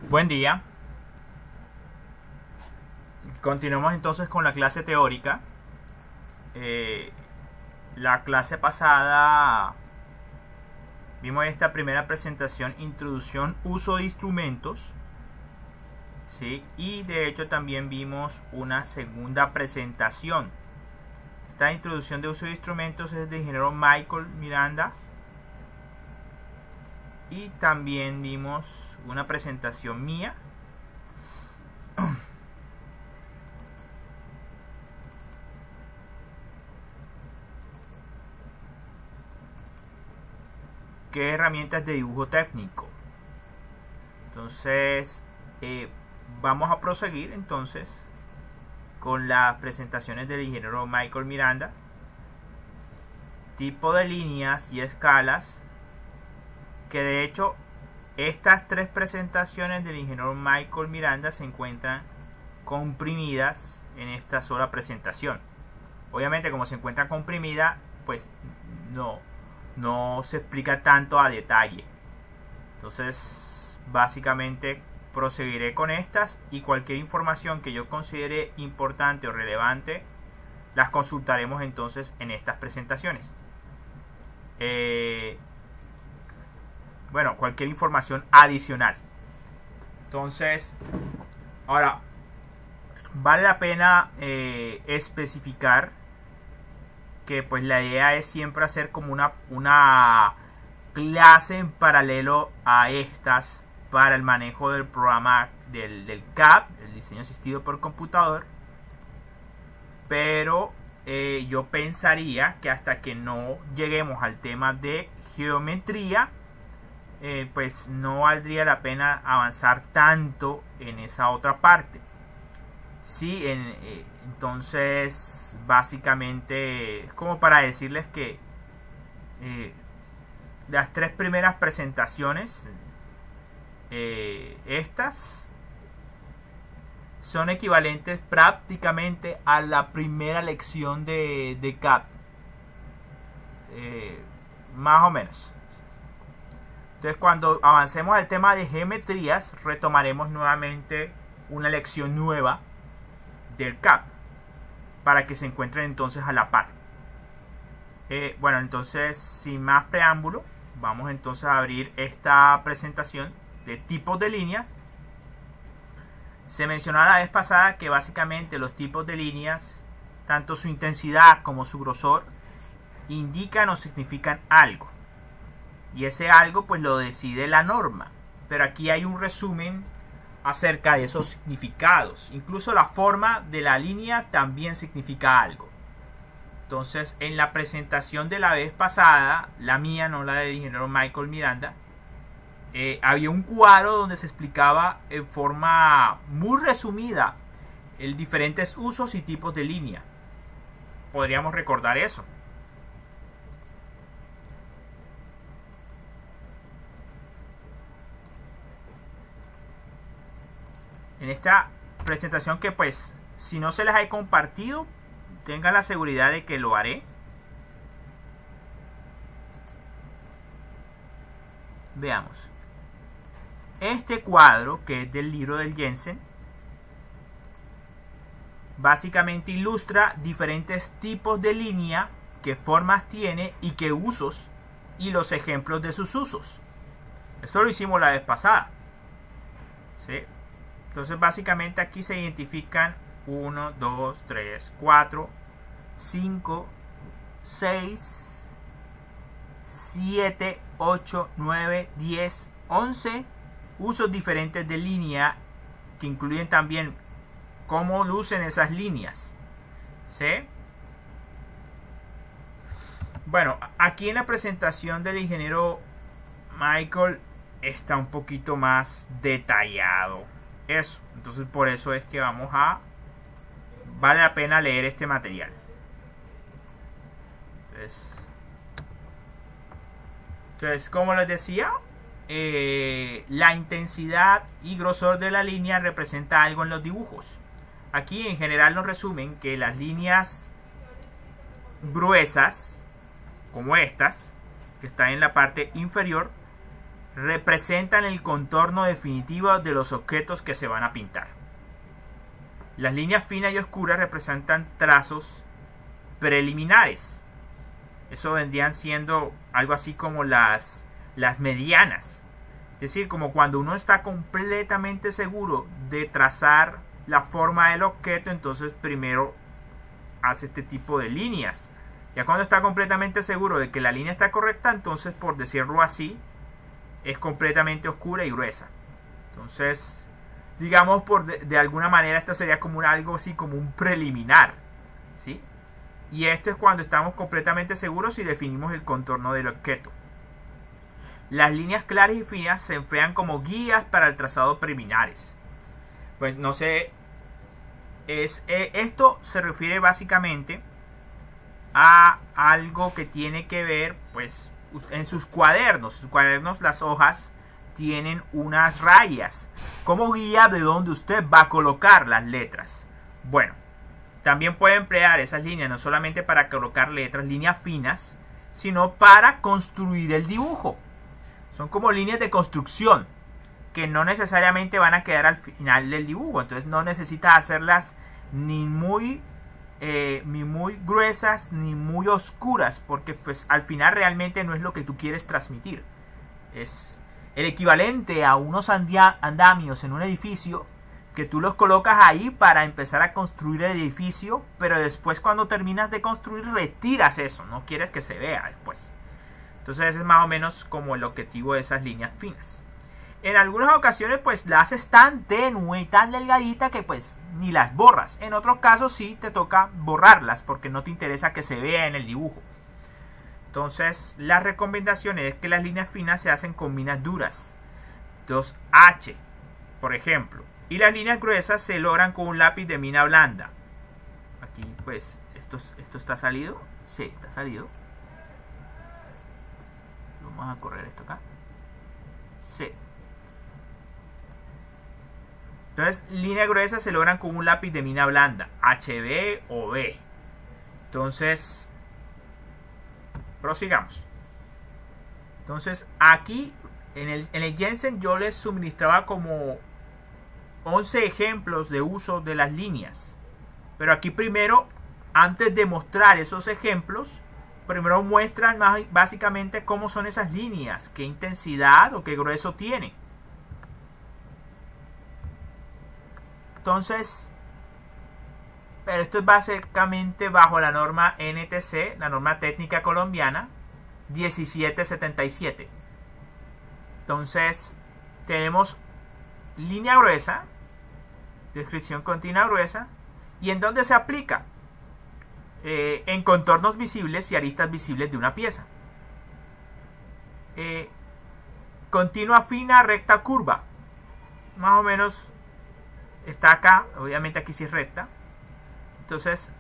Buen día. Continuamos entonces con la clase teórica. La clase pasada vimos esta primera presentación, introducción, uso de instrumentos, ¿sí? Y de hecho también vimos una segunda presentación. Esta introducción de uso de instrumentos es del ingeniero Michael Miranda. Y también vimos una presentación mía que es herramientas de dibujo técnico. Entonces vamos a proseguir entonces con las presentaciones del ingeniero Michael Miranda. Tipo de líneas y escalas, que de hecho estas tres presentaciones del ingeniero Michael Miranda se encuentran comprimidas en esta sola presentación. Obviamente, como se encuentra comprimida, pues no se explica tanto a detalle. Entonces básicamente proseguiré con estas, y cualquier información que yo considere importante o relevante las consultaremos entonces en estas presentaciones. Bueno, cualquier información adicional. Entonces, ahora vale la pena especificar que pues la idea es siempre hacer como una clase en paralelo a estas para el manejo del programa del CAD, el diseño asistido por computador. Pero yo pensaría que hasta que no lleguemos al tema de geometría, pues no valdría la pena avanzar tanto en esa otra parte. Sí, entonces básicamente es como para decirles que las tres primeras presentaciones, estas son equivalentes prácticamente a la primera lección de CAD, más o menos. Entonces, cuando avancemos al tema de geometrías, retomaremos nuevamente una lección nueva del CAD para que se encuentren entonces a la par. Bueno, entonces sin más preámbulo, vamos entonces a abrir esta presentación de tipos de líneas. Se mencionó la vez pasada que básicamente los tipos de líneas, tanto su intensidad como su grosor, indican o significan algo, y ese algo pues lo decide la norma. Pero aquí hay un resumen acerca de esos significados. Incluso la forma de la línea también significa algo. Entonces, en la presentación de la vez pasada, la mía, no la del ingeniero Michael Miranda, había un cuadro donde se explicaba en forma muy resumida el diferentes usos y tipos de línea. Podríamos recordar eso. En esta presentación, que pues si no se las he compartido, tengan la seguridad de que lo haré. Veamos. Este cuadro, que es del libro del Jensen, básicamente ilustra diferentes tipos de línea, qué formas tiene y qué usos, y los ejemplos de sus usos. Esto lo hicimos la vez pasada, ¿sí? Entonces básicamente aquí se identifican 1, 2, 3, 4, 5, 6, 7, 8, 9, 10, 11 usos diferentes de línea, que incluyen también cómo lucen esas líneas, ¿sí? Bueno, aquí en la presentación del ingeniero Michael está un poquito más detallado eso. Entonces por eso es que vale la pena leer este material. Entonces, como les decía, la intensidad y grosor de la línea representa algo en los dibujos. Aquí en general nos resumen que las líneas gruesas, como estas, que están en la parte inferior, representan el contorno definitivo de los objetos que se van a pintar. Las líneas finas y oscuras representan trazos preliminares. Eso vendrían siendo algo así como las medianas. Es decir, como cuando uno está completamente seguro de trazar la forma del objeto, entonces primero hace este tipo de líneas. Ya cuando está completamente seguro de que la línea está correcta, entonces, por decirlo así, es completamente oscura y gruesa. Entonces, digamos, de alguna manera esto sería como algo así como un preliminar, ¿sí? Y esto es cuando estamos completamente seguros y definimos el contorno del objeto. Las líneas claras y finas se emplean como guías para el trazado preliminares. Pues no sé, esto se refiere básicamente a algo que tiene que ver, pues, en sus cuadernos. Las hojas tienen unas rayas como guía de donde usted va a colocar las letras. Bueno, también puede emplear esas líneas no solamente para colocar letras, líneas finas, sino para construir el dibujo. Son como líneas de construcción que no necesariamente van a quedar al final del dibujo. Entonces no necesitas hacerlas ni muy gruesas ni muy oscuras, porque pues al final realmente no es lo que tú quieres transmitir. Es el equivalente a unos andamios en un edificio que tú los colocas ahí para empezar a construir el edificio, pero después cuando terminas de construir retiras eso, no quieres que se vea después. Entonces ese es más o menos como el objetivo de esas líneas finas. En algunas ocasiones pues la haces tan tenue y tan delgadita que pues ni las borras. En otros casos sí te toca borrarlas porque no te interesa que se vea en el dibujo. Entonces la recomendación es que las líneas finas se hacen con minas duras, 2H por ejemplo, y las líneas gruesas se logran con un lápiz de mina blanda. Aquí pues esto está salido. Sí, está salido. Vamos a correr esto acá. Sí. Entonces, líneas gruesas se logran con un lápiz de mina blanda, HB o B. Entonces, prosigamos. Entonces, aquí en el Jensen yo les suministraba como 11 ejemplos de uso de las líneas. Pero aquí primero, antes de mostrar esos ejemplos, primero muestran básicamente cómo son esas líneas, qué intensidad o qué grueso tienen. Entonces, pero esto es básicamente bajo la norma NTC, la norma técnica colombiana 1777. Entonces, tenemos línea gruesa, descripción continua gruesa, y en dónde se aplica. En contornos visibles y aristas visibles de una pieza. Continua, fina, recta, curva. Más o menos está acá. Obviamente aquí sí es recta. Entonces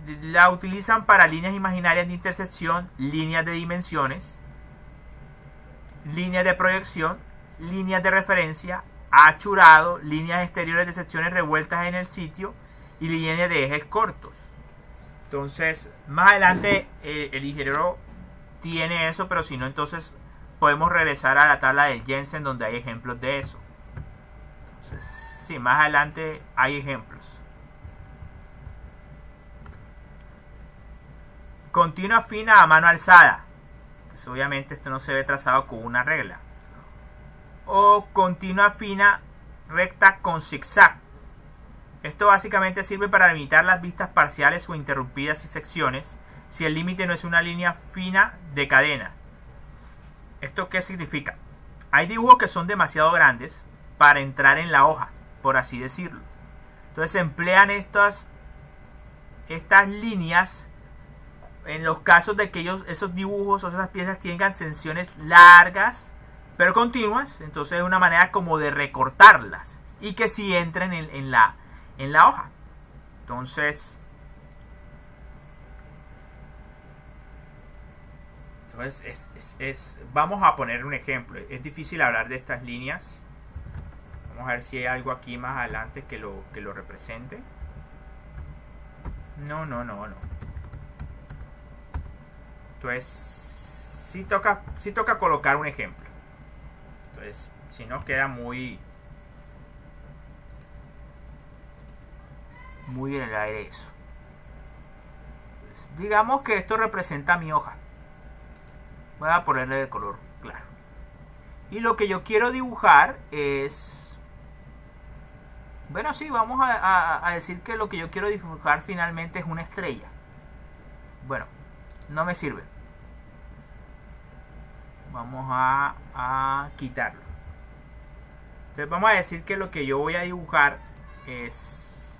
la utilizan para líneas imaginarias de intersección, líneas de dimensiones, líneas de proyección, líneas de referencia, achurado, líneas exteriores de secciones revueltas en el sitio y líneas de ejes cortos. Entonces más adelante el ingeniero tiene eso, pero si no, entonces podemos regresar a la tabla del Jensen donde hay ejemplos de eso. Entonces sí, más adelante hay ejemplos. Continua fina a mano alzada, pues obviamente esto no se ve trazado con una regla. O continua fina recta con zigzag. Esto básicamente sirve para limitar las vistas parciales o interrumpidas en secciones si el límite no es una línea fina de cadena. ¿Esto qué significa? Hay dibujos que son demasiado grandes para entrar en la hoja, por así decirlo. Entonces se emplean estas líneas en los casos de que esos dibujos o esas piezas tengan secciones largas pero continuas. Entonces es una manera como de recortarlas y que sí entren en la hoja. Entonces vamos a poner un ejemplo. Es difícil hablar de estas líneas. Vamos a ver si hay algo aquí más adelante que lo represente. No. Entonces sí toca colocar un ejemplo. Entonces, si no queda muy en el aire eso. Entonces, digamos que esto representa mi hoja. Voy a ponerle de color claro. Y lo que yo quiero dibujar es... Bueno, sí, vamos a decir que lo que yo quiero dibujar finalmente es una estrella. Bueno, no me sirve. Vamos a quitarlo. Entonces vamos a decir que lo que yo voy a dibujar es...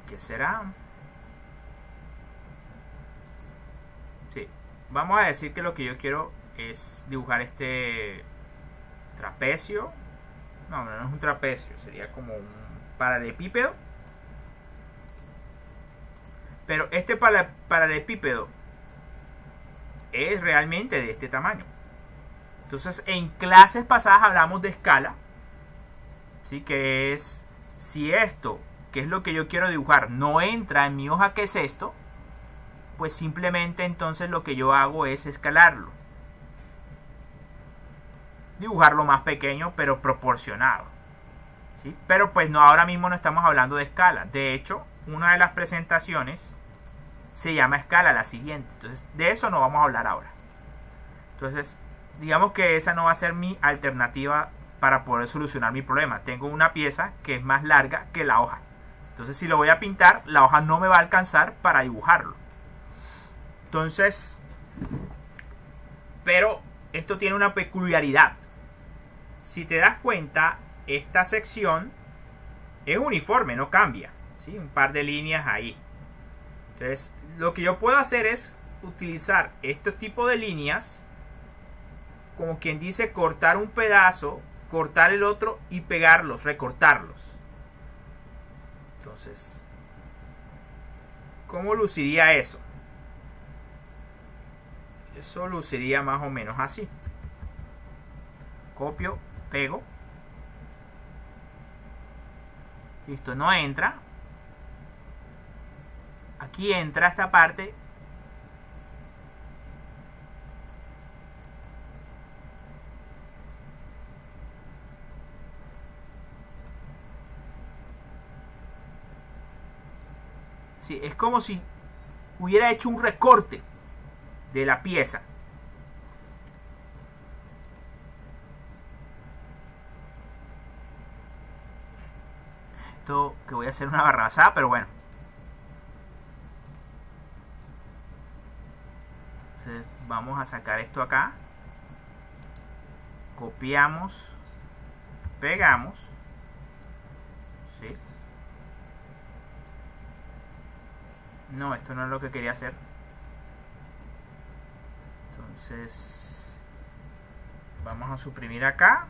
¿Qué será? Sí, vamos a decir que lo que yo quiero es dibujar este trapecio. No es un trapecio, sería como un paralelepípedo. Pero este paralelepípedo es realmente de este tamaño. Entonces, en clases pasadas hablamos de escala, ¿sí? Que es, si esto, que es lo que yo quiero dibujar, no entra en mi hoja, que es esto, pues simplemente entonces lo que yo hago es escalarlo. Dibujarlo más pequeño, pero proporcionado, ¿sí? Pero pues no, ahora mismo no estamos hablando de escala. De hecho, una de las presentaciones se llama escala, la siguiente. Entonces, de eso no vamos a hablar ahora. Entonces, digamos que esa no va a ser mi alternativa para poder solucionar mi problema. Tengo una pieza que es más larga que la hoja. Entonces, si lo voy a pintar, la hoja no me va a alcanzar para dibujarlo. Entonces, pero esto tiene una peculiaridad. Si te das cuenta, esta sección es uniforme, no cambia, ¿sí? Un par de líneas ahí. Entonces, lo que yo puedo hacer es utilizar este tipo de líneas, como quien dice, cortar un pedazo, cortar el otro y pegarlos, recortarlos. Entonces, ¿cómo luciría eso? Eso luciría más o menos así. Copio, pego. Listo, no entra. Aquí entra esta parte. Sí, es como si hubiera hecho un recorte de la pieza. Esto que voy a hacer una barrabasada, pero bueno. Entonces, vamos a sacar esto acá. Copiamos. Pegamos. ¿Sí? No, esto no es lo que quería hacer. Entonces, vamos a suprimir acá.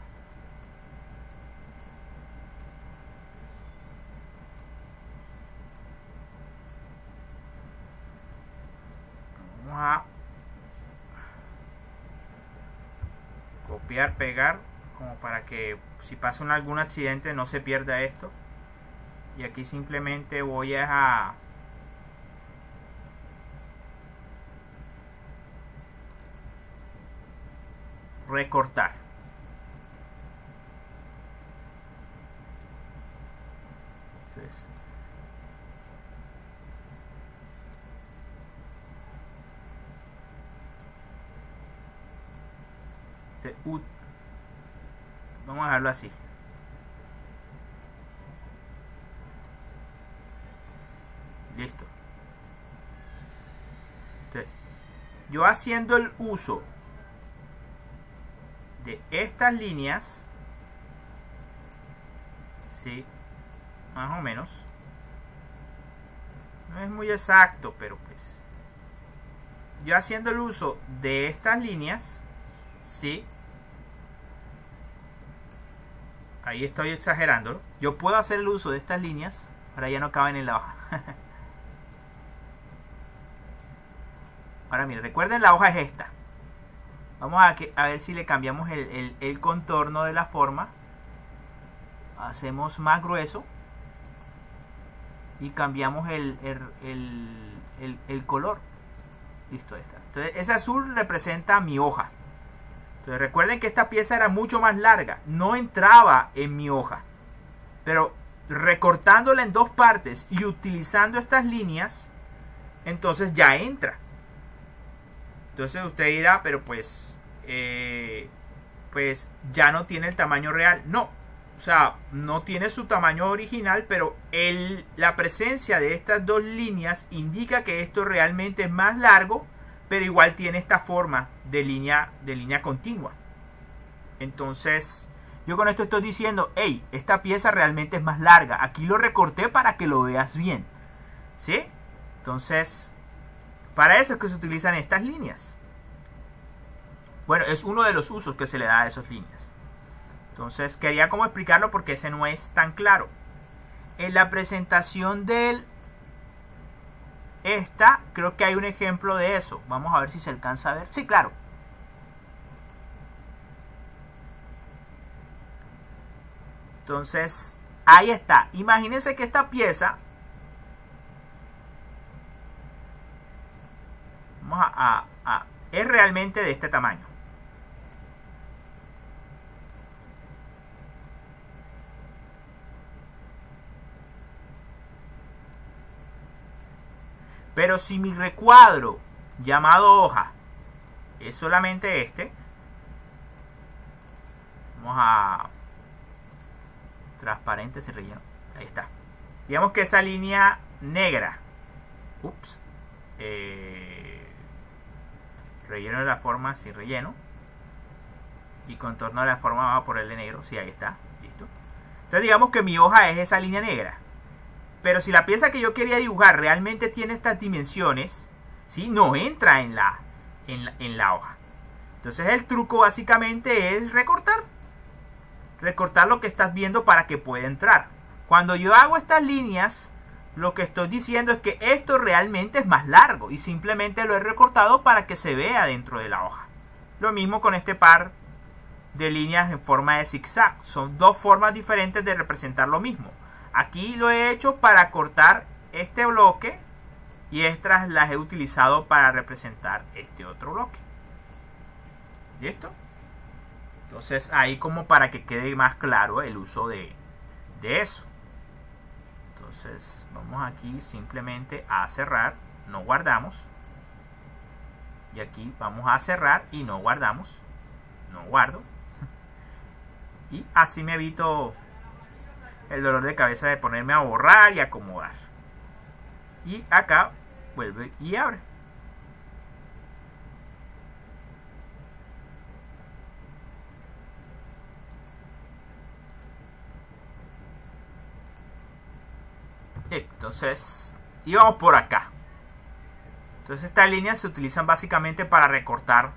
Vamos a copiar, pegar, como para que si pasa algún accidente no se pierda esto. Y aquí simplemente voy a recortar. Entonces, vamos a dejarlo así. Listo. Entonces, yo haciendo el uso de estas líneas, sí, más o menos, no es muy exacto, pero pues yo haciendo el uso de estas líneas, sí, ahí estoy exagerando. Yo puedo hacer el uso de estas líneas, ahora ya no caben en la hoja. Ahora miren, recuerden, la hoja es esta. Vamos a ver si le cambiamos el contorno de la forma. Hacemos más grueso. Y cambiamos el color. Listo, ahí está. Entonces ese azul representa mi hoja. Entonces recuerden que esta pieza era mucho más larga, no entraba en mi hoja, pero recortándola en dos partes y utilizando estas líneas, entonces ya entra. Entonces usted dirá, pero pues ya no tiene el tamaño real. No, o sea, no tiene su tamaño original, pero la presencia de estas dos líneas indica que esto realmente es más largo, pero igual tiene esta forma de línea continua. Entonces yo con esto estoy diciendo, hey, esta pieza realmente es más larga. Aquí lo recorté para que lo veas bien, ¿sí? Entonces, para eso es que se utilizan estas líneas. Bueno, es uno de los usos que se le da a esas líneas. Entonces, quería como explicarlo porque ese no es tan claro. En la presentación del creo que hay un ejemplo de eso. Vamos a ver si se alcanza a ver. Sí, claro. Entonces, ahí está. Imagínense que esta pieza, es realmente de este tamaño. Pero si mi recuadro llamado hoja es solamente este, vamos a transparente y relleno. Ahí está. Digamos que esa línea negra, relleno de la forma sin relleno y contorno de la forma, vamos a ponerle negro. Sí, ahí está. Listo. Entonces digamos que mi hoja es esa línea negra. Pero si la pieza que yo quería dibujar realmente tiene estas dimensiones, ¿sí? No entra en la hoja. Entonces el truco básicamente es recortar. Recortar lo que estás viendo para que pueda entrar. Cuando yo hago estas líneas, lo que estoy diciendo es que esto realmente es más largo y simplemente lo he recortado para que se vea dentro de la hoja. Lo mismo con este par de líneas en forma de zigzag. Son dos formas diferentes de representar lo mismo. Aquí lo he hecho para cortar este bloque y estas las he utilizado para representar este otro bloque. ¿Listo? Entonces ahí como para que quede más claro el uso de eso. Entonces vamos aquí simplemente a cerrar, no guardamos. Y aquí vamos a cerrar y no guardamos, no guardo. Y así me evito el dolor de cabeza de ponerme a borrar y acomodar. Y acá vuelve y abre. Entonces, y vamos por acá. Entonces estas líneas se utilizan básicamente para recortar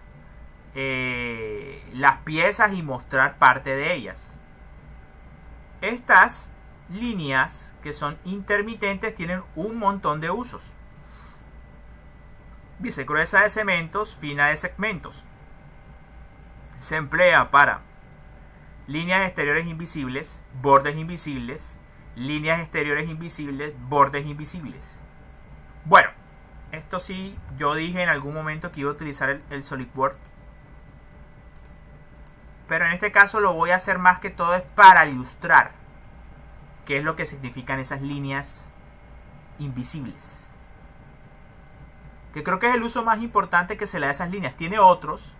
las piezas y mostrar parte de ellas. Estas líneas que son intermitentes tienen un montón de usos. Dice gruesa de segmentos, fina de segmentos. Se emplea para líneas exteriores invisibles, bordes invisibles, líneas exteriores invisibles, bordes invisibles. Bueno, esto sí, yo dije en algún momento que iba a utilizar el SolidWorks, pero en este caso lo voy a hacer más que todo es para ilustrar qué es lo que significan esas líneas invisibles, que creo que es el uso más importante que se le da a esas líneas. Tiene otros,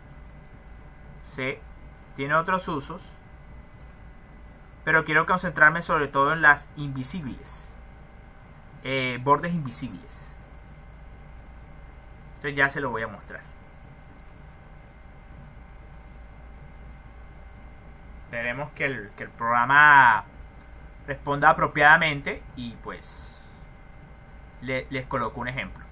sí, tiene otros usos, pero quiero concentrarme sobre todo en las invisibles, bordes invisibles. Entonces ya se lo voy a mostrar. Esperemos que el programa responda apropiadamente y pues les coloco un ejemplo.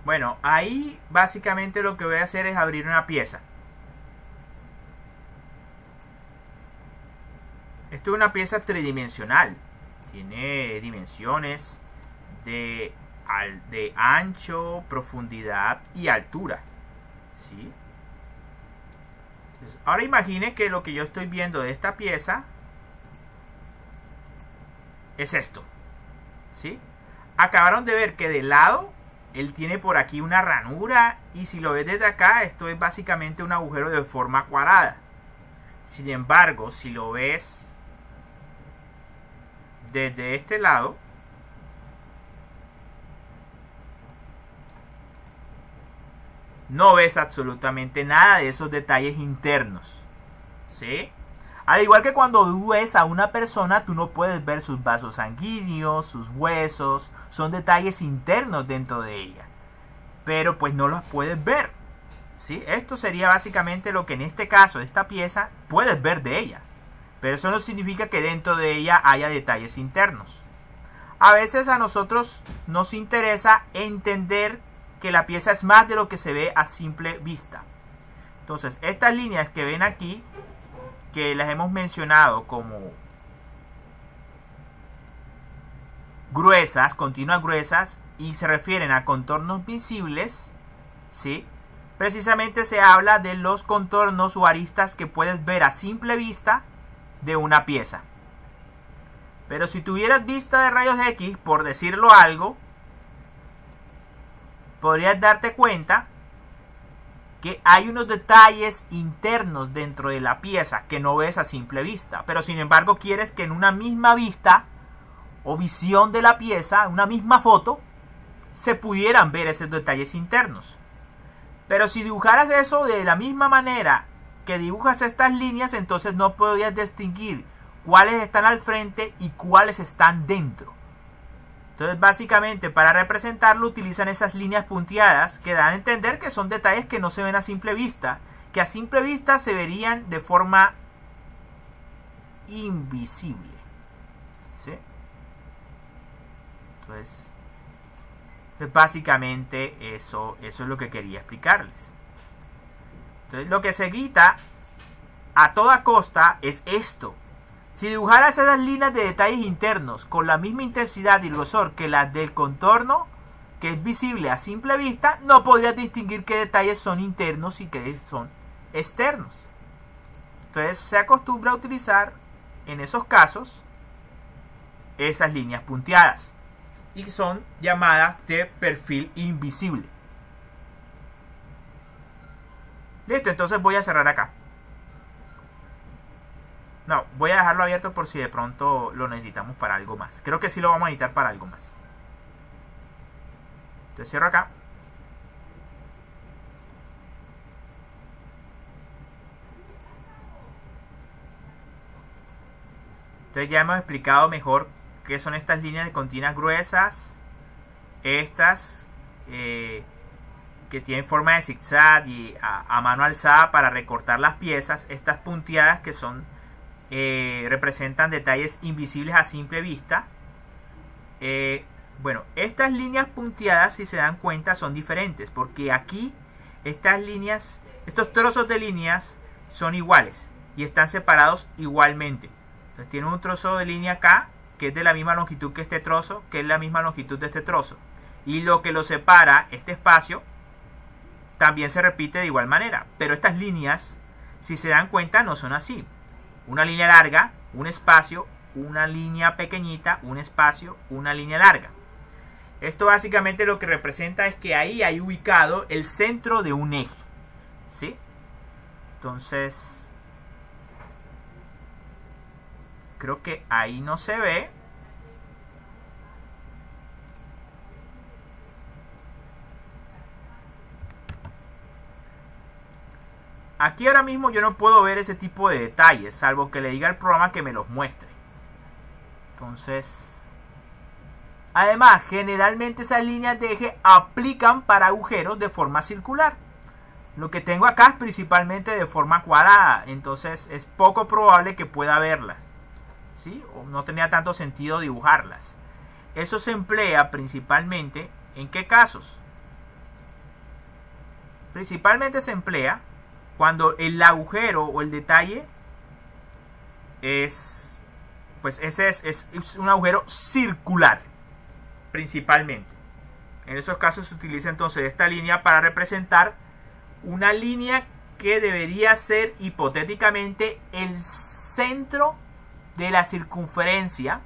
Bueno, ahí básicamente lo que voy a hacer es abrir una pieza. Esto es una pieza tridimensional. Tiene dimensiones de ancho, profundidad y altura. ¿Sí? Entonces, ahora imagine que lo que yo estoy viendo de esta pieza es esto. ¿Sí? Acabaron de ver que de lado él tiene por aquí una ranura, y si lo ves desde acá, esto es básicamente un agujero de forma cuadrada. Sin embargo, si lo ves desde este lado, no ves absolutamente nada de esos detalles internos. ¿Sí? Al igual que cuando tú ves a una persona, tú no puedes ver sus vasos sanguíneos, sus huesos, son detalles internos dentro de ella. Pero pues no los puedes ver. ¿Sí? Esto sería básicamente lo que en este caso, esta pieza, puedes ver de ella. Pero eso no significa que dentro de ella haya detalles internos. A veces a nosotros nos interesa entender que la pieza es más de lo que se ve a simple vista. Entonces, estas líneas que ven aquí, que las hemos mencionado como gruesas, continuas gruesas, y se refieren a contornos visibles, ¿sí? Precisamente se habla de los contornos o aristas que puedes ver a simple vista de una pieza. Pero si tuvieras vista de rayos X, por decirlo algo, podrías darte cuenta que hay unos detalles internos dentro de la pieza que no ves a simple vista, pero sin embargo quieres que en una misma vista o visión de la pieza, una misma foto, se pudieran ver esos detalles internos. Pero si dibujaras eso de la misma manera que dibujas estas líneas, entonces no podrías distinguir cuáles están al frente y cuáles están dentro. Entonces básicamente para representarlo utilizan esas líneas punteadas que dan a entender que son detalles que no se ven a simple vista, que a simple vista se verían de forma invisible. ¿Sí? Entonces básicamente eso es lo que quería explicarles. Entonces lo que se evita a toda costa es esto. Si dibujaras esas líneas de detalles internos con la misma intensidad y grosor que las del contorno, que es visible a simple vista, no podrías distinguir qué detalles son internos y qué son externos. Entonces se acostumbra a utilizar en esos casos esas líneas punteadas y son llamadas de perfil invisible. Listo, entonces voy a cerrar acá. No, voy a dejarlo abierto por si de pronto lo necesitamos para algo más. Creo que sí lo vamos a necesitar para algo más. Entonces cierro acá. Entonces ya hemos explicado mejor qué son estas líneas de continuas gruesas. Estas que tienen forma de zigzag y a mano alzada para recortar las piezas. Estas punteadas que son representan detalles invisibles a simple vista. Bueno, estas líneas punteadas, si se dan cuenta, son diferentes porque aquí estas líneas, estos trozos de líneas son iguales y están separados igualmente. Entonces tiene un trozo de línea acá que es de la misma longitud que este trozo, que es la misma longitud de este trozo, y lo que lo separa, este espacio, también se repite de igual manera. Pero estas líneas, si se dan cuenta, no son así. Una línea larga, un espacio, una línea pequeñita, un espacio, una línea larga. Esto básicamente lo que representa es que ahí hay ubicado el centro de un eje. ¿Sí? Entonces, creo que ahí no se ve. Aquí ahora mismo yo no puedo ver ese tipo de detalles, salvo que le diga al programa que me los muestre. Entonces, además, generalmente esas líneas de eje aplican para agujeros de forma circular. Lo que tengo acá es principalmente de forma cuadrada, entonces es poco probable que pueda verlas. ¿Sí? O no tenía tanto sentido dibujarlas. Eso se emplea principalmente, ¿en qué casos? Principalmente se emplea cuando el agujero o el detalle es pues ese es un agujero circular, principalmente. En esos casos se utiliza entonces esta línea para representar una línea que debería ser hipotéticamente el centro de la circunferencia,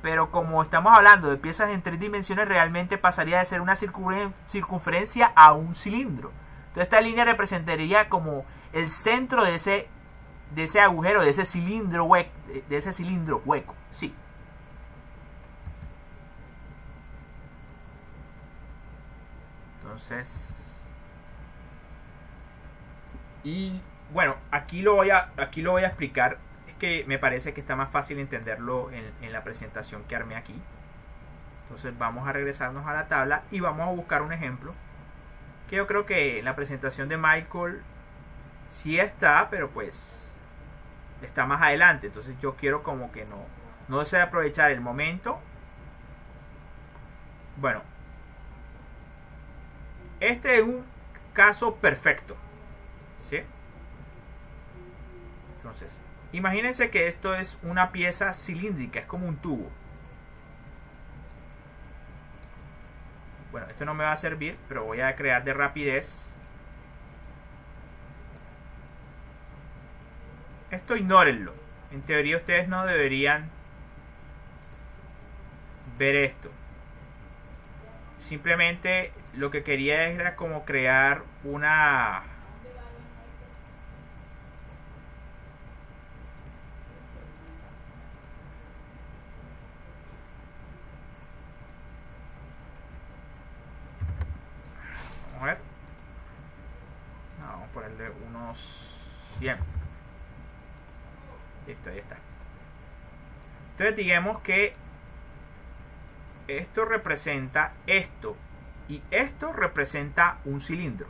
pero como estamos hablando de piezas en 3 dimensiones, realmente pasaría de ser una circunferencia a un cilindro. Entonces esta línea representaría como el centro de ese agujero, de ese cilindro hueco, sí. Entonces, y bueno, aquí lo voy a explicar. Es que me parece que está más fácil entenderlo en la presentación que armé aquí. Entonces vamos a regresarnos a la tabla y vamos a buscar un ejemplo que yo creo que en la presentación de Michael sí está, pero pues está más adelante. Entonces yo quiero como que no deseo aprovechar el momento. Bueno, este es un caso perfecto, ¿sí? Entonces, imagínense que esto es una pieza cilíndrica, es como un tubo. Bueno, esto no me va a servir, pero voy a crear de rapidez. Esto ignórenlo. En teoría ustedes no deberían ver esto. Simplemente lo que quería era como crear una... Vamos a ver. No, vamos a ponerle unos 100. Listo, ahí está. Entonces digamos que esto representa esto y esto representa un cilindro.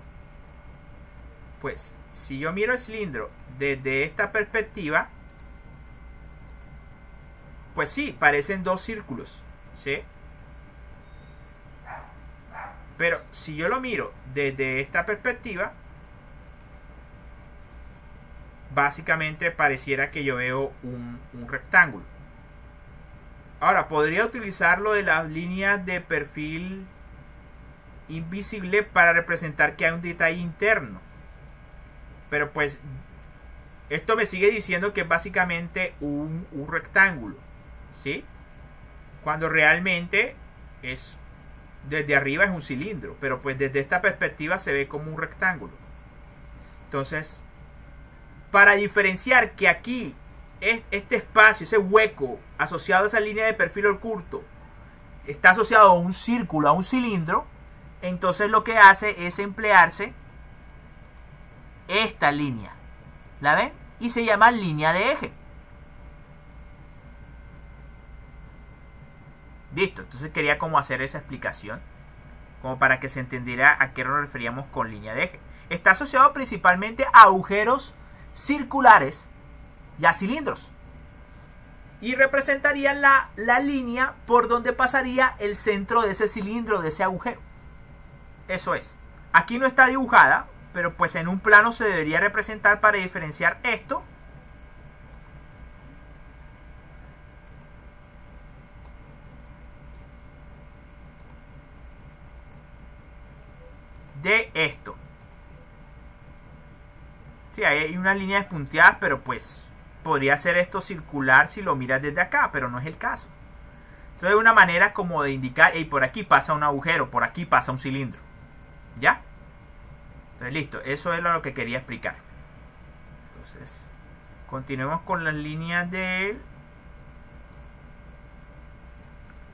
Pues si yo miro el cilindro desde esta perspectiva, pues sí, parecen 2 círculos, ¿sí? Pero si yo lo miro desde esta perspectiva, básicamente pareciera que yo veo un rectángulo. Ahora, podría utilizar lo de las líneas de perfil invisible para representar que hay un detalle interno. Pero pues esto me sigue diciendo que es básicamente un rectángulo, ¿sí? Cuando realmente es desde arriba es un cilindro, pero pues desde esta perspectiva se ve como un rectángulo. Entonces, para diferenciar que aquí este espacio, ese hueco asociado a esa línea de perfil oculto está asociado a un círculo, a un cilindro, entonces lo que hace es emplearse esta línea, ¿la ven? Y se llama línea de eje. Listo, entonces quería como hacer esa explicación, como para que se entendiera a qué nos referíamos con línea de eje. Está asociado principalmente a agujeros circulares y a cilindros. Y representarían la línea por donde pasaría el centro de ese cilindro, de ese agujero. Eso es. Aquí no está dibujada, pero pues en un plano se debería representar para diferenciar esto de esto. Sí, hay unas líneas punteadas, pero pues podría ser esto circular si lo miras desde acá, pero no es el caso. Entonces es una manera como de indicar, y por aquí pasa un agujero, por aquí pasa un cilindro. ¿Ya? Entonces listo, eso es lo que quería explicar. Entonces, continuemos con las líneas de él.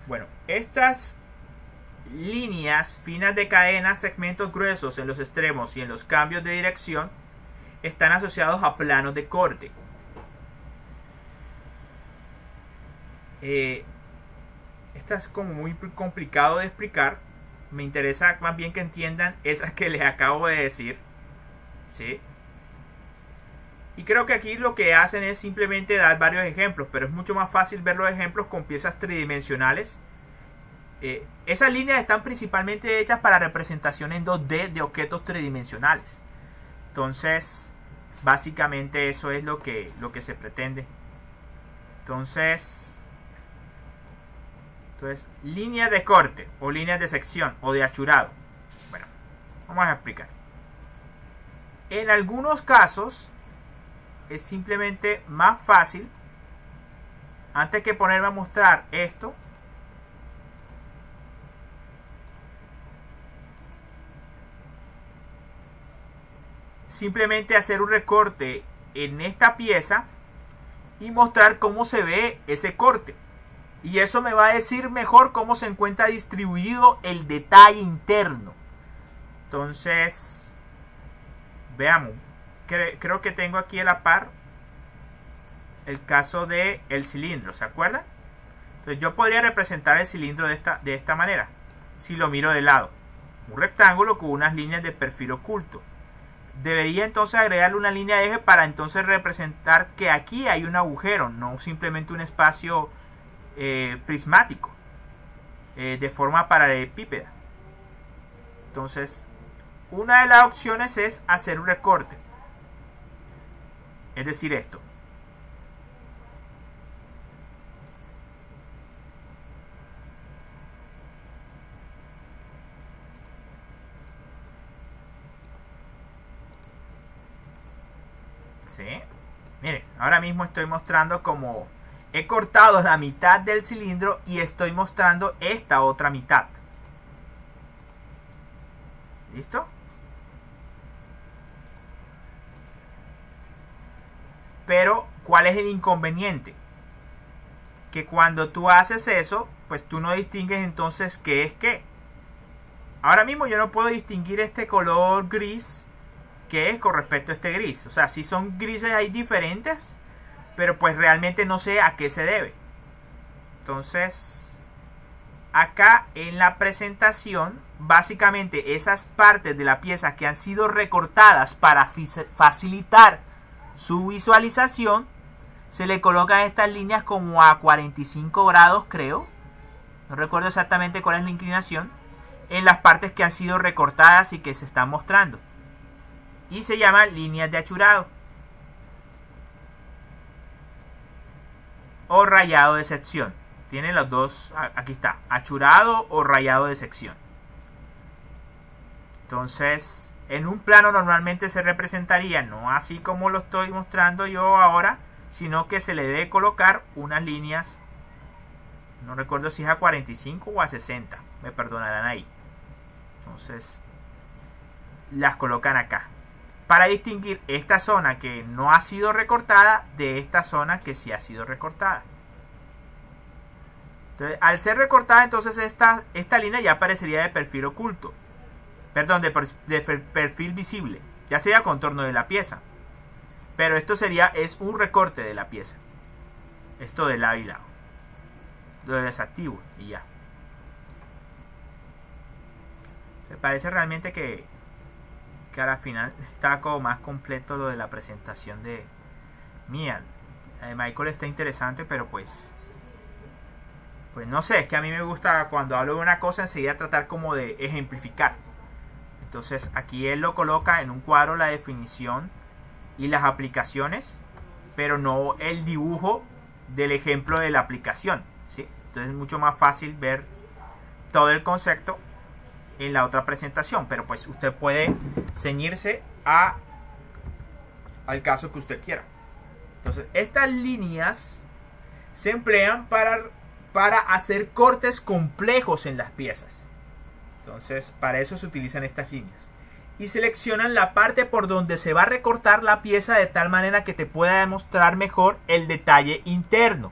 Bueno, estas líneas finas de cadena, segmentos gruesos en los extremos y en los cambios de dirección, están asociados a planos de corte. Esta es como muy complicado de explicar. Me interesa más bien que entiendan esas que les acabo de decir, ¿sí? Y creo que aquí lo que hacen es simplemente dar varios ejemplos, pero es mucho más fácil ver los ejemplos con piezas tridimensionales. Esas líneas están principalmente hechas para representación en 2D de objetos tridimensionales. Entonces, básicamente eso es lo que se pretende. Entonces, líneas de corte o líneas de sección o de achurado. Bueno, vamos a explicar. En algunos casos es simplemente más fácil, antes que ponerme a mostrar esto, simplemente hacer un recorte en esta pieza y mostrar cómo se ve ese corte. Y eso me va a decir mejor cómo se encuentra distribuido el detalle interno. Entonces, veamos. Creo que tengo aquí a la par el caso del cilindro, ¿se acuerdan? Entonces yo podría representar el cilindro de esta manera, si lo miro de lado. Un rectángulo con unas líneas de perfil oculto. Debería entonces agregarle una línea de eje para entonces representar que aquí hay un agujero, no simplemente un espacio prismático de forma paralelepípeda. Entonces, una de las opciones es hacer un recorte, es decir, esto. ¿Sí? Miren, ahora mismo estoy mostrando como he cortado la mitad del cilindro y estoy mostrando esta otra mitad. ¿Listo? Pero, ¿cuál es el inconveniente? Que cuando tú haces eso, pues tú no distingues entonces qué es qué. Ahora mismo yo no puedo distinguir este color gris que es con respecto a este gris. O sea, si son grises ahí diferentes, pero pues realmente no sé a qué se debe. Entonces, acá en la presentación, básicamente esas partes de la pieza que han sido recortadas para facilitar su visualización, se le colocan estas líneas como a 45 grados, creo. No recuerdo exactamente cuál es la inclinación. En las partes que han sido recortadas y que se están mostrando. Y se llama líneas de achurado o rayado de sección. Tiene los dos, aquí está, achurado o rayado de sección. Entonces, en un plano normalmente se representaría no así como lo estoy mostrando yo ahora, sino que se le debe colocar unas líneas, no recuerdo si es a 45 o a 60, me perdonarán ahí. Entonces, las colocan acá, para distinguir esta zona que no ha sido recortada de esta zona que sí ha sido recortada. Entonces, al ser recortada, entonces esta línea ya aparecería de perfil oculto. Perdón, de perfil visible. Ya sería contorno de la pieza. Pero esto es un recorte de la pieza. Esto de lado y lado. Lo desactivo y ya. Me parece realmente que a la final está como más completo lo de la presentación de mía. Michael está interesante, pero pues no sé, es que a mí me gusta cuando hablo de una cosa enseguida tratar como de ejemplificar. Entonces aquí él lo coloca en un cuadro la definición y las aplicaciones, pero no el dibujo del ejemplo de la aplicación, ¿sí? Entonces es mucho más fácil ver todo el concepto en la otra presentación, pero pues usted puede ceñirse al caso que usted quiera. Entonces estas líneas se emplean para hacer cortes complejos en las piezas. Entonces para eso se utilizan estas líneas y seleccionan la parte por donde se va a recortar la pieza de tal manera que te pueda demostrar mejor el detalle interno.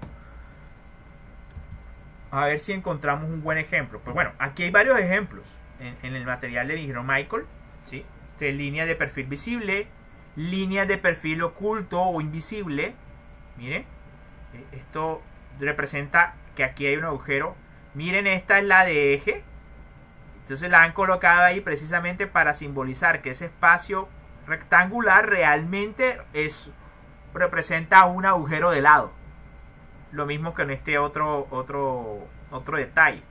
A ver si encontramos un buen ejemplo. Pues bueno, aquí hay varios ejemplos en el material del ingeniero Michael, ¿sí? Líneas de perfil visible, líneas de perfil oculto o invisible. Miren, esto representa que aquí hay un agujero. Miren, esta es la de eje. Entonces la han colocado ahí precisamente para simbolizar que ese espacio rectangular realmente representa un agujero de lado. Lo mismo que en este otro detalle.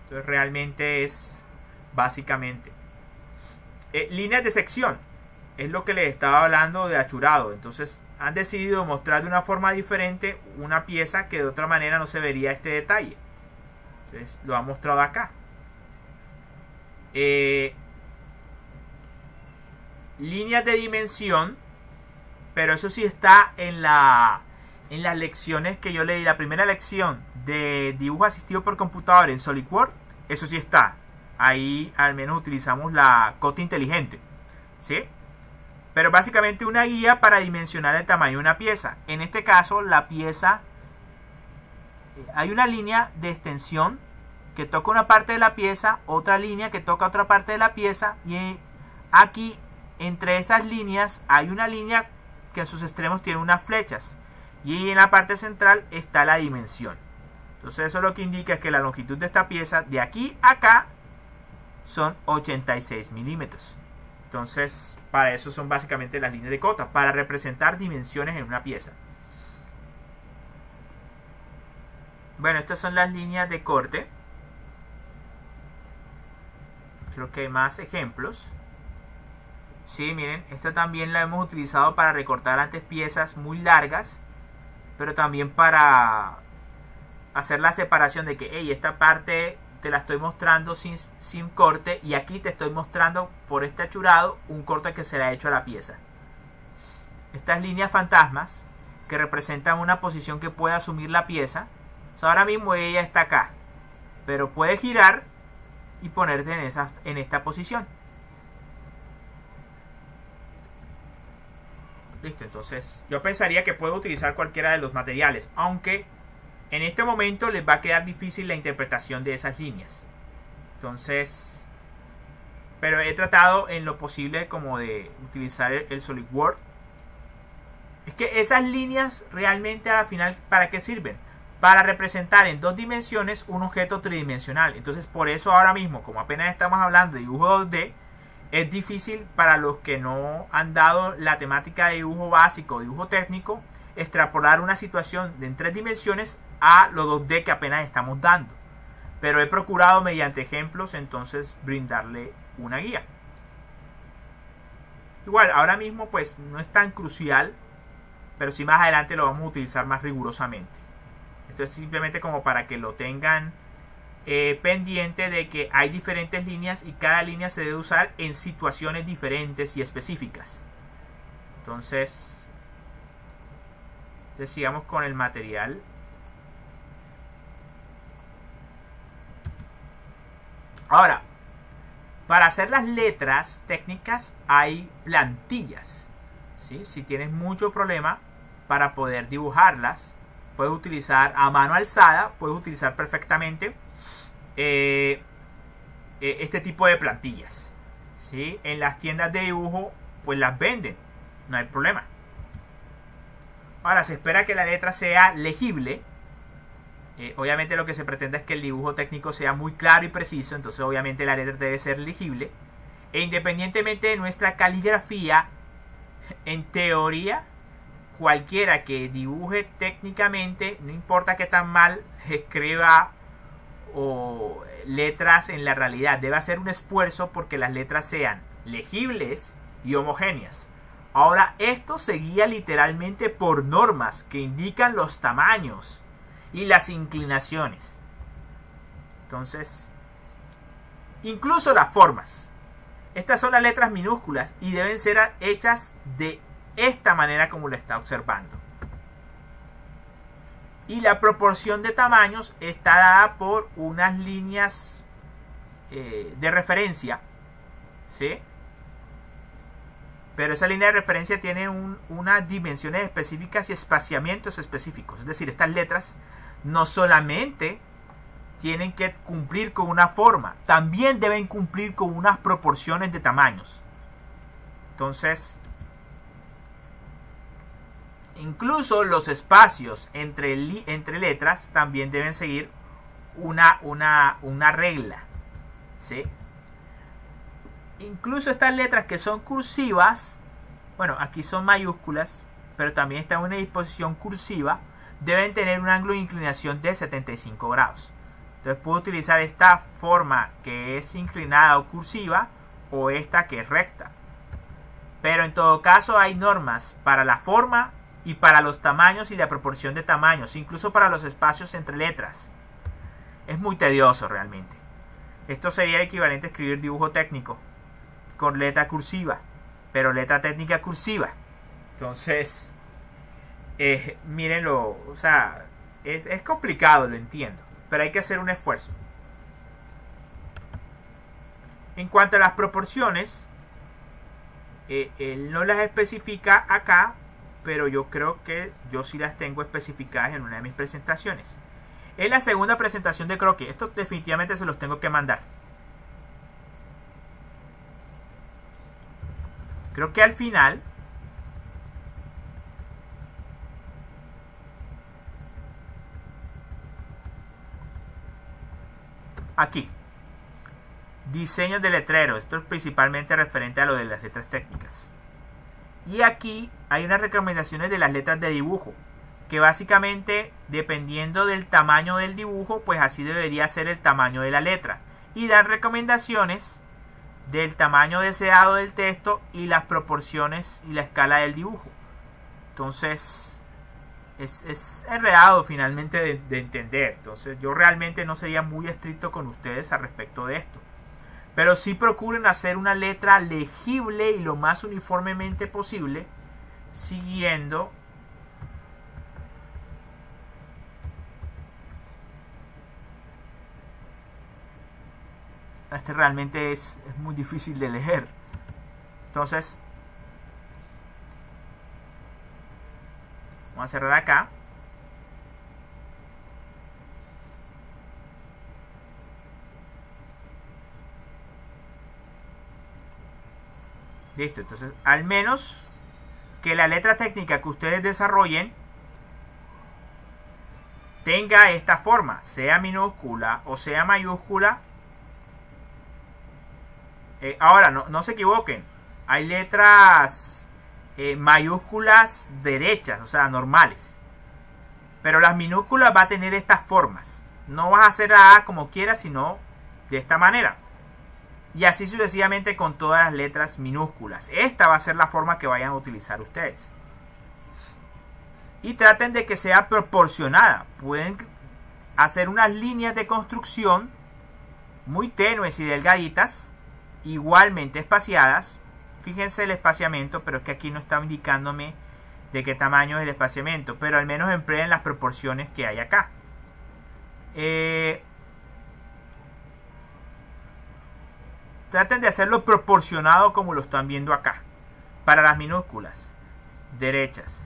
Entonces realmente es básicamente líneas de sección. Es lo que les estaba hablando de achurado. Entonces han decidido mostrar de una forma diferente una pieza que de otra manera no se vería este detalle. Entonces lo han mostrado acá. Líneas de dimensión, pero eso sí está en las lecciones que yo leí. La primera lección de dibujo asistido por computador en SolidWorks, eso sí está. Ahí al menos utilizamos la cota inteligente, ¿sí? Pero básicamente una guía para dimensionar el tamaño de una pieza. En este caso, la pieza, hay una línea de extensión que toca una parte de la pieza, otra línea que toca otra parte de la pieza, y aquí entre esas líneas hay una línea que en sus extremos tiene unas flechas, y en la parte central está la dimensión. Entonces eso lo que indica es que la longitud de esta pieza de aquí a acá son 86 milímetros. Entonces para eso son básicamente las líneas de cota, para representar dimensiones en una pieza. Bueno, estas son las líneas de corte. Creo que hay más ejemplos. Sí, miren, esta también la hemos utilizado para recortar antes piezas muy largas, pero también para hacer la separación de que, hey, esta parte te la estoy mostrando sin corte, y aquí te estoy mostrando por este achurado un corte que se le ha hecho a la pieza. Estas líneas fantasmas que representan una posición que puede asumir la pieza. O sea, ahora mismo ella está acá, pero puede girar y ponerte en esta posición. Listo, entonces yo pensaría que puedo utilizar cualquiera de los materiales, aunque en este momento les va a quedar difícil la interpretación de esas líneas. Entonces, pero he tratado en lo posible como de utilizar el SolidWorks. Es que esas líneas realmente a la final, ¿para qué sirven? Para representar en dos dimensiones un objeto tridimensional. Entonces por eso ahora mismo, como apenas estamos hablando de dibujo 2D, es difícil para los que no han dado la temática de dibujo básico, dibujo técnico, extrapolar una situación en 3 dimensiones a los 2D que apenas estamos dando. Pero he procurado mediante ejemplos entonces brindarle una guía. Igual, ahora mismo pues no es tan crucial, pero sí más adelante lo vamos a utilizar más rigurosamente. Esto es simplemente como para que lo tengan pendiente de que hay diferentes líneas y cada línea se debe usar en situaciones diferentes y específicas. Entonces sigamos con el material. Ahora, para hacer las letras técnicas hay plantillas, ¿sí? Si tienes mucho problema para poder dibujarlas, puedes utilizar a mano alzada, puedes utilizar perfectamente este tipo de plantillas, ¿sí? En las tiendas de dibujo pues las venden, no hay problema. Ahora se espera que la letra sea legible. Obviamente lo que se pretende es que el dibujo técnico sea muy claro y preciso, entonces obviamente la letra debe ser legible. E independientemente de nuestra caligrafía, en teoría, cualquiera que dibuje técnicamente, no importa qué tan mal escriba o letras en la realidad, debe hacer un esfuerzo porque las letras sean legibles y homogéneas. Ahora, esto se guía literalmente por normas que indican los tamaños y las inclinaciones. Entonces, incluso las formas. Estas son las letras minúsculas y deben ser hechas de esta manera como lo está observando. Y la proporción de tamaños está dada por unas líneas de referencia, ¿sí? Pero esa línea de referencia tiene unas dimensiones específicas y espaciamientos específicos. Es decir, estas letras no solamente tienen que cumplir con una forma, también deben cumplir con unas proporciones de tamaños. Entonces, incluso los espacios entre letras también deben seguir una regla, ¿sí? Incluso estas letras que son cursivas, bueno, aquí son mayúsculas, pero también están en una disposición cursiva, deben tener un ángulo de inclinación de 75 grados. Entonces puedo utilizar esta forma que es inclinada o cursiva o esta que es recta. Pero en todo caso hay normas para la forma y para los tamaños y la proporción de tamaños, incluso para los espacios entre letras. Es muy tedioso realmente. Esto sería el equivalente a escribir dibujo técnico con letra cursiva, pero letra técnica cursiva. Entonces, mírenlo, o sea, es complicado, lo entiendo, pero hay que hacer un esfuerzo. En cuanto a las proporciones, él no las especifica acá, pero yo creo que yo sí las tengo especificadas en una de mis presentaciones. Es la segunda presentación de croquis. Esto definitivamente se los tengo que mandar. Creo que al final aquí diseños de letreros. Esto es principalmente referente a lo de las letras técnicas. Y aquí hay unas recomendaciones de las letras de dibujo, que básicamente, dependiendo del tamaño del dibujo, pues así debería ser el tamaño de la letra. Y dan recomendaciones del tamaño deseado del texto y las proporciones y la escala del dibujo. Entonces, es enredado finalmente de entender. Entonces, yo realmente no sería muy estricto con ustedes al respecto de esto. Pero sí procuren hacer una letra legible y lo más uniformemente posible, siguiendo este realmente es muy difícil de leer. Entonces vamos a cerrar acá. Listo, entonces al menos que la letra técnica que ustedes desarrollen tenga esta forma, sea minúscula o sea mayúscula. Ahora, no se equivoquen, hay letras mayúsculas derechas, o sea, normales. Pero las minúsculas va a tener estas formas. No vas a hacer la A como quieras, sino de esta manera. Y así sucesivamente con todas las letras minúsculas. Esta va a ser la forma que vayan a utilizar ustedes. Y traten de que sea proporcionada. Pueden hacer unas líneas de construcción muy tenues y delgaditas, igualmente espaciadas. Fíjense el espaciamiento, pero es que aquí no está indicándome de qué tamaño es el espaciamiento. Pero al menos empleen las proporciones que hay acá. Traten de hacerlo proporcionado como lo están viendo acá. Para las minúsculas derechas.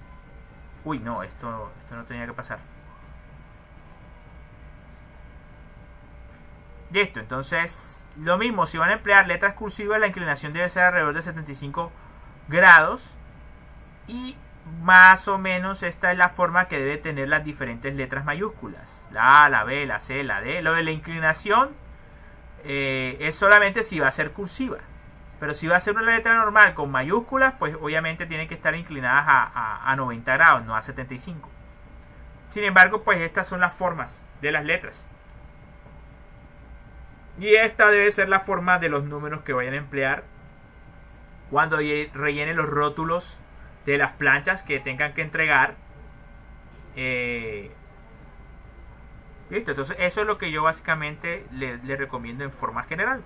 Uy, no, esto no tenía que pasar. Listo, entonces lo mismo, si van a emplear letras cursivas, la inclinación debe ser alrededor de 75 grados. Y más o menos esta es la forma que debe tener las diferentes letras mayúsculas. La A, la B, la C, la D. Lo de la inclinación es solamente si va a ser cursiva. Pero si va a ser una letra normal con mayúsculas, pues obviamente tiene que estar inclinadas a 90 grados, no a 75. Sin embargo, pues estas son las formas de las letras. Y esta debe ser la forma de los números que vayan a emplear cuando rellenen los rótulos de las planchas que tengan que entregar. Listo, entonces eso es lo que yo básicamente le recomiendo en forma general.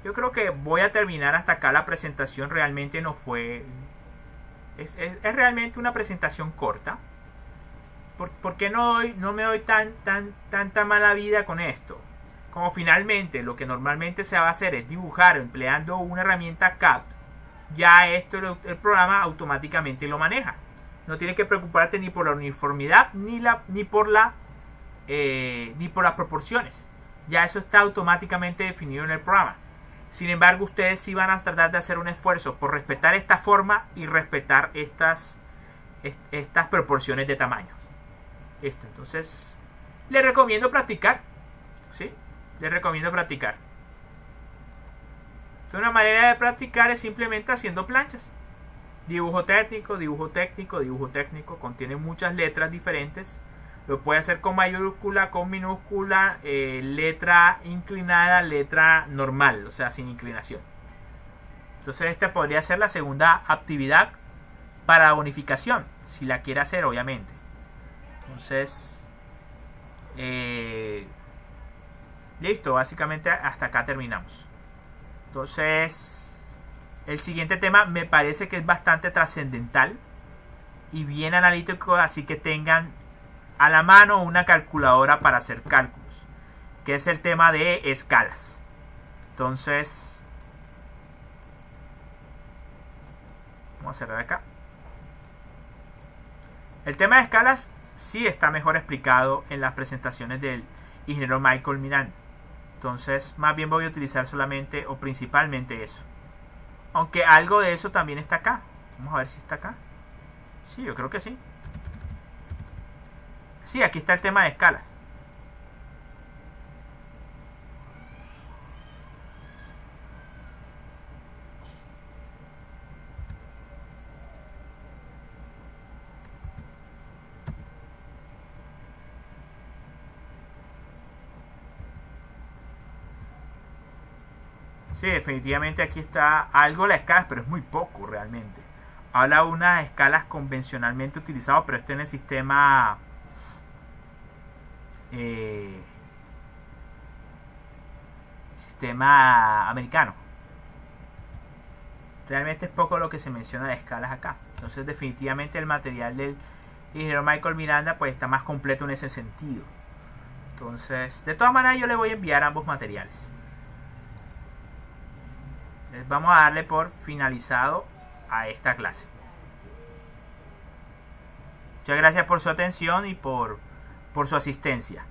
Yo creo que voy a terminar hasta acá la presentación. Realmente no fue... Es realmente una presentación corta. ¿Por qué no me doy tanta mala vida con esto? Como finalmente lo que normalmente se va a hacer es dibujar empleando una herramienta CAD, ya esto el programa automáticamente lo maneja. No tienes que preocuparte ni por la uniformidad ni por las proporciones. Ya eso está automáticamente definido en el programa. Sin embargo, ustedes sí van a tratar de hacer un esfuerzo por respetar esta forma y respetar estas proporciones de tamaños. Entonces, les recomiendo practicar. ¿Sí? Les recomiendo practicar. Una manera de practicar es simplemente haciendo planchas. Dibujo técnico, dibujo técnico, dibujo técnico. Contiene muchas letras diferentes. Lo puede hacer con mayúscula, con minúscula, letra inclinada, letra normal, o sea, sin inclinación. Entonces esta podría ser la segunda actividad para bonificación. si la quiere hacer, obviamente. Entonces, listo, básicamente hasta acá terminamos. Entonces, el siguiente tema me parece que es bastante trascendental y bien analítico, así que tengan a la mano una calculadora para hacer cálculos, que es el tema de escalas. Entonces, vamos a cerrar acá. El tema de escalas sí está mejor explicado en las presentaciones del ingeniero Michael Miranda. Entonces, más bien voy a utilizar solamente o principalmente eso. Aunque algo de eso también está acá. Vamos a ver si está acá. Sí, yo creo que sí. Sí, aquí está el tema de escalas. Sí, definitivamente aquí está algo la escala, pero es muy poco realmente. Habla de unas escalas convencionalmente utilizadas, pero esto en el sistema sistema americano. Realmente es poco lo que se menciona de escalas acá. Entonces definitivamente el material del ingeniero Michael Miranda pues está más completo en ese sentido. Entonces, de todas maneras yo le voy a enviar ambos materiales. Vamos a darle por finalizado a esta clase. Muchas gracias por su atención y por su asistencia.